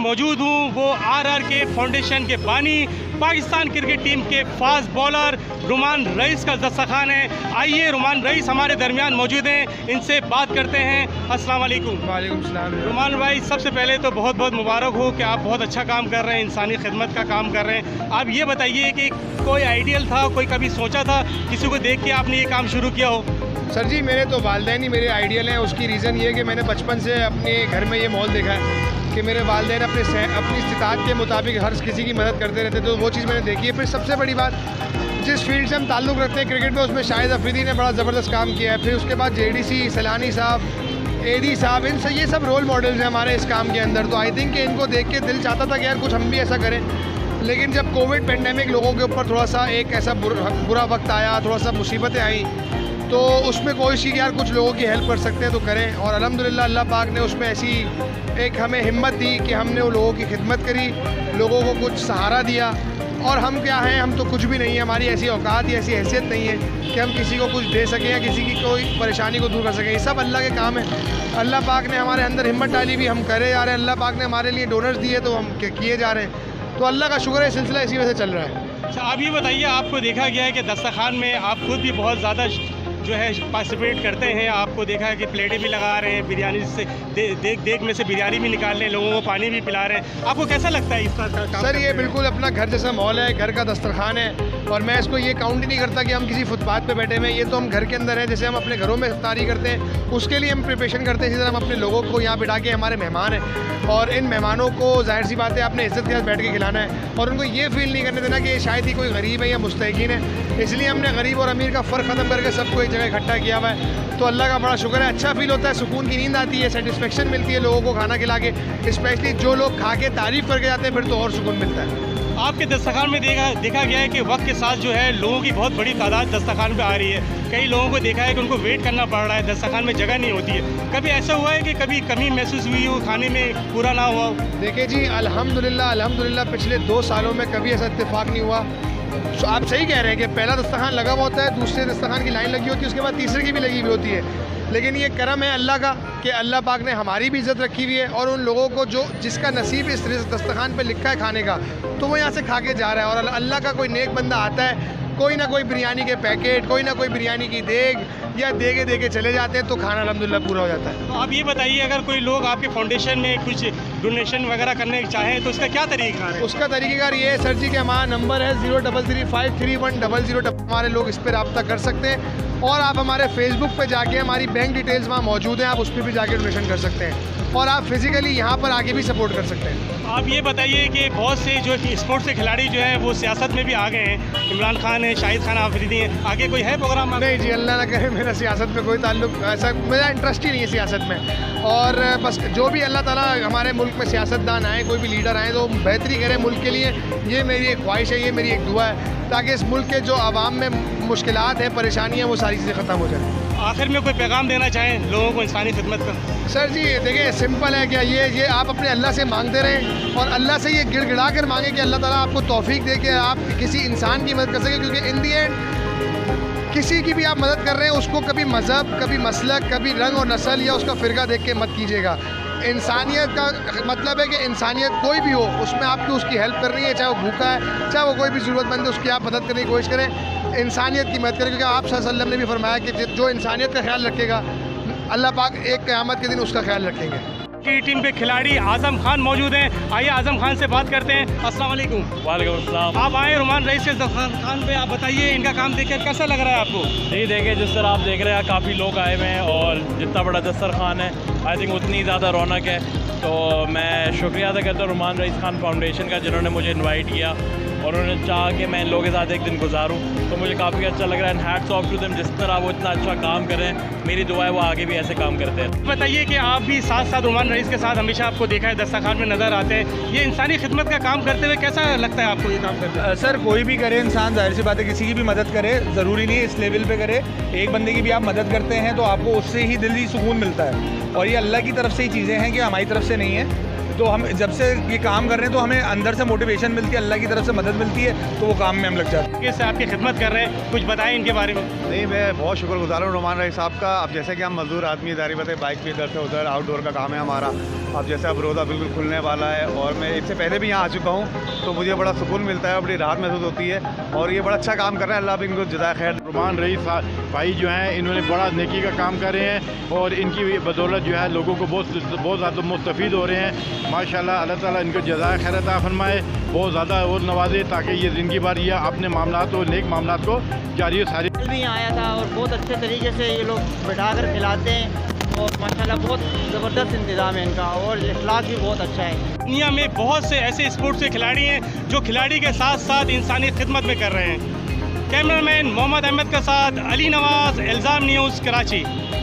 मौजूद हूँ वो RRK फाउंडेशन के बानी पाकिस्तान क्रिकेट टीम के फास्ट बॉलर रुमान रईस का दस्तरखान है। आइए रुमान रईस हमारे दरमियान मौजूद हैं, इनसे बात करते हैं। अस्सलाम वालेकुम। वालेकुम सलाम। रुमान भाई, सबसे पहले तो बहुत बहुत मुबारक हो कि आप बहुत अच्छा काम कर रहे हैं, इंसानी खिदमत का काम कर रहे हैं। आप ये बताइए कि कोई आइडियल था, कोई कभी सोचा था, किसी को देख के आपने ये काम शुरू किया हो? सर जी, मेरे तो वालिदैन ही मेरे आइडियल हैं। उसकी रीज़न ये है कि मैंने बचपन से अपने घर में ये माहौल देखा है कि मेरे वालिदैन अपनी इस्तिताअत के मुताबिक हर किसी की मदद करते रहते, तो वो चीज़ मैंने देखी है। फिर सबसे बड़ी बात, जिस फील्ड से हम ताल्लुक़ रखते हैं क्रिकेट में, उसमें शाहिद अफरीदी ने बड़ा ज़बरदस्त काम किया है। फिर उसके बाद JDC सैलानी साहब, AD साहब, ये सब रोल मॉडल्स हैं हमारे इस काम के अंदर। तो आई थिंक कि इनको देख के दिल चाहता था कि यार कुछ हम भी ऐसा करें। लेकिन जब कोविड पेंडेमिक लोगों के ऊपर थोड़ा सा एक ऐसा बुरा वक्त आया, थोड़ा सा मुसीबतें आई, तो उसमें कोशिश की यार कुछ लोगों की हेल्प कर सकते हैं तो करें। और अल्हम्दुलिल्लाह अल्लाह पाक ने उसमें ऐसी एक हमें हिम्मत दी कि हमने वो लोगों की खिदमत करी, लोगों को कुछ सहारा दिया। और हम क्या हैं, हम तो कुछ भी नहीं है, हमारी ऐसी औकात या ऐसी हैसियत नहीं है कि हम किसी को कुछ दे सकें या किसी की कोई परेशानी को दूर कर सकें। ये सब अल्लाह के काम है। अल्लाह पाक ने हमारे अंदर हिम्मत डाली भी, हम करे जा रहे हैं। अल्लाह पाक ने हमारे लिए डोनर्स दिए तो हम किए जा रहे हैं। तो अल्लाह का शुक्र है, सिलसिला इसी वजह से चल रहा है। अच्छा, आप ये बताइए, आपको देखा गया है कि दस्तरखान में आप खुद भी बहुत ज़्यादा जो है पार्टिसिपेट करते हैं। आपको देखा है कि प्लेटें भी लगा रहे हैं, बिरयानी से देख में से बिरयानी भी निकाल रहे हैं, लोगों को पानी भी पिला रहे हैं। आपको कैसा लगता है इसका काम? सर, ये बिल्कुल अपना घर जैसा माहौल है, घर का दस्तरखान है। और मैं इसको ये काउंट ही नहीं करता कि हम किसी फुटपाथ पे बैठे हुए हैं। ये तो हम घर के अंदर है, जैसे हम अपने घरों में इफ्तारी करते हैं, उसके लिए हम प्रिपरेशन करते हैं। इसी तरह हम अपने लोगों को यहाँ बिठा के, हमारे मेहमान हैं, और इन मेहमानों को जाहिर सी बात है आपने इज़्ज़त के साथ बैठ के खिलाना है और उनको ये फील नहीं करने देना कि शायद ही कोई गरीब है या मुस्तहिकीन है। इसलिए हमने गरीब और अमीर का फ़र्क ख़त्म करके सबको एक जगह इकट्ठा किया हुआ है। तो अल्लाह का बड़ा शुक्र है, अच्छा फील होता है, सुकून की नींद आती है, सेटिस्फेक्शन मिलती है लोगों को खाना खिला के। स्पेशली जो लोग खा के तारीफ़ करके जाते हैं, फिर तो और सुकून मिलता है। आपके दस्तरखान में देखा गया है कि वक्त के साथ जो है लोगों की बहुत बड़ी तादाद दस्तरखान पे आ रही है। कई लोगों को देखा है कि उनको वेट करना पड़ रहा है, दस्तरखान में जगह नहीं होती है। कभी ऐसा हुआ है कि कभी कमी महसूस हुई हो, खाने में पूरा ना हुआ? देखिए जी, अल्हम्दुलिल्लाह पिछले 2 सालों में कभी ऐसा इत्तेफाक नहीं हुआ। तो आप सही कह रहे हैं कि पहला दस्तरखान लगा हुआ होता है, दूसरे दस्तरखान की लाइन लगी होती है, उसके बाद तीसरे की भी लगी हुई होती है। लेकिन ये करम है अल्लाह का कि अल्लाह पाक ने हमारी भी इज़्ज़त रखी हुई है, और उन लोगों को जिसका नसीब इस दस्तरखान पे लिखा है खाने का, तो वो यहाँ से खा के जा रहा है। और अल्लाह का कोई नेक बंदा आता है, कोई ना कोई बिरयानी के पैकेट, कोई ना कोई बिरयानी की देग या दे के चले जाते हैं, तो खाना अल्हम्दुलिल्लाह पूरा हो जाता है। तो आप ये बताइए, अगर कोई लोग आपके फाउंडेशन में कुछ डोनेशन वगैरह करने चाहें तो उसका क्या तरीका है? उसका तरीक़ेकार ये है सर जी कि हमारा नंबर है 0335310000। हमारे लोग इस पर रब्ता कर सकते हैं, और आप हमारे फेसबुक पे जाके, हमारी बैंक डिटेल्स वहाँ मौजूद हैं, आप उस पर भी जाके डोनेशन कर सकते हैं, और आप फिज़िकली यहाँ पर आके भी सपोर्ट कर सकते हैं। आप ये बताइए कि बहुत से जो स्पोर्ट्स के खिलाड़ी जो हैं वो सियासत में भी आ गए हैं, इमरान खान है, शाहिद खान आफरीदी हैं, आगे कोई है प्रोग्राम? नहीं जी, अल्लाह ना करे, मेरा सियासत में कोई ताल्लुक, ऐसा मेरा इंटरेस्ट ही नहीं है सियासत में। और बस जो भी अल्लाह ताला हमारे मुल्क में सियासतदान आए, कोई भी लीडर आए, तो बेहतरी करें मुल्क के लिए, ये मेरी एक ख्वाहिश है, ये मेरी एक दुआ है, ताकि इस मुल्क के जो आवाम में मुश्किलात हैं, परेशानियाँ, वो सारी चीज़ें ख़त्म हो जाए। आखिर में कोई पैगाम देना चाहें लोगों को इंसानी खिदमत का? सर जी देखिए, सिंपल है, क्या ये आप अपने अल्लाह से मांगते रहें, और अल्लाह से ये गिड़गिड़ा कर मांगे कि अल्लाह ताला आपको तौफीक दे कि आप किसी इंसान की मदद कर सकें। क्योंकि इन दी एंड किसी की भी आप मदद कर रहे हैं, उसको कभी मज़हब, कभी मसलक, कभी रंग और नस्ल या उसका फ़िरका देख के मत कीजिएगा। इंसानियत का मतलब है कि इंसानियत कोई भी हो, उसमें आपको उसकी हेल्प करनी है, चाहे वो भूखा है, चाहे वो कोई भी ज़रूरतमंद है, उसकी आप मदद करने की कोशिश करें, इंसानियत की मदद करें। क्योंकि आप सल्लल्लाहु अलैहि वसल्लम ने भी फरमाया कि जो इंसानियत का ख्याल रखेगा, अल्लाह पाक एक क़यामत के दिन उसका ख्याल रखेंगे। की टीम पे खिलाड़ी आज़म खान मौजूद हैं, आइए आज़म खान से बात करते हैं। अस्सलाम वालेकुम। वालेकुम अस्सलाम। आप आए रुमान रईस के दस्तरखान पे, आप बताइए इनका काम देखकर कैसा लग रहा है आपको? जी देखिए, जिस तरह आप देख रहे हैं काफ़ी लोग आए हुए हैं, और जितना बड़ा दस्तरखान है आई थिंक उतनी ज़्यादा रौनक है। तो मैं शुक्रिया अदा करता हूँ रुमान रईस खान फाउंडेशन का, जिन्होंने मुझे इनवाइट किया और उन्होंने चाहा कि मैं इन लोगों के साथ एक दिन गुजारूँ, तो मुझे काफ़ी अच्छा लग रहा है। And hats off to them, जिस तरह वो इतना अच्छा काम कर रहे हैं, मेरी दुआ है वो आगे भी ऐसे काम करते हैं। बताइए कि आप भी साथ साथ रुमान रईस के साथ हमेशा आपको देखा है दस्तरखान में नज़र आते हैं, ये इंसानी खिदमत का काम करते हुए कैसा लगता है आपको ये काम करते? सर, कोई भी करे इंसान, जाहिर सी बात है, किसी की भी मदद करे, ज़रूरी नहीं है इस लेवल पे करे। एक बंदे की भी आप मदद करते हैं तो आपको उससे ही दिली सुकून मिलता है, और ये अल्लाह की तरफ से ही चीज़ें हैं कि हमारी तरफ से नहीं है। तो हम जब से ये काम कर रहे हैं तो हमें अंदर से मोटिवेशन मिलती है, अल्लाह की तरफ से मदद मिलती है, तो वो काम में हम लग जाते हैं। कैसे आपकी खिदमत कर रहे हैं, कुछ बताएं इनके बारे में। नहीं, मैं बहुत शुक्रगुजार हूँ रुमान रईस साहब का। अब जैसे कि हम मजदूर आदमी दारी बताए, बाइक पे इधर से उधर आउटडोर का काम है हमारा। अब जैसे अब रोज़ा बिल्कुल खुलने वाला है और मैं इससे पहले भी यहाँ आ चुका हूँ, तो मुझे बड़ा सुकून मिलता है, बड़ी राहत महसूस होती है और ये बड़ा अच्छा काम कर रहे हैं। अल्लाह भी इनको जज़ाए खैर। रुमान रईस भाई जो हैं इन्होंने बड़ा नेकी का काम कर रहे हैं और इनकी बदौलत जो है लोगों को बहुत ज़्यादा मुस्तफ़ीद हो रहे हैं। माशाल्लाह, अल्लाह ताला इनको जज़ाए खैर अता फरमाए, बहुत ज़्यादा और नवाजे, ताकि ये ज़िंदगी भर ये अपने मामलात और नेक मामलात को जारी सारी। भी यहाँ आया था और बहुत अच्छे तरीके से ये लोग बैठा कर खिलाते हैं और माशाल्लाह बहुत ज़बरदस्त इंतज़ाम है इनका और इखलाक भी बहुत अच्छा है। दुनिया में बहुत से ऐसे स्पोर्ट्स के खिलाड़ी हैं जो खिलाड़ी के साथ साथ इंसानी खिदमत में कर रहे हैं। कैमरामैन मोहम्मद अहमद के साथ अली नवाज़, इल्ज़ाम न्यूज़, कराची।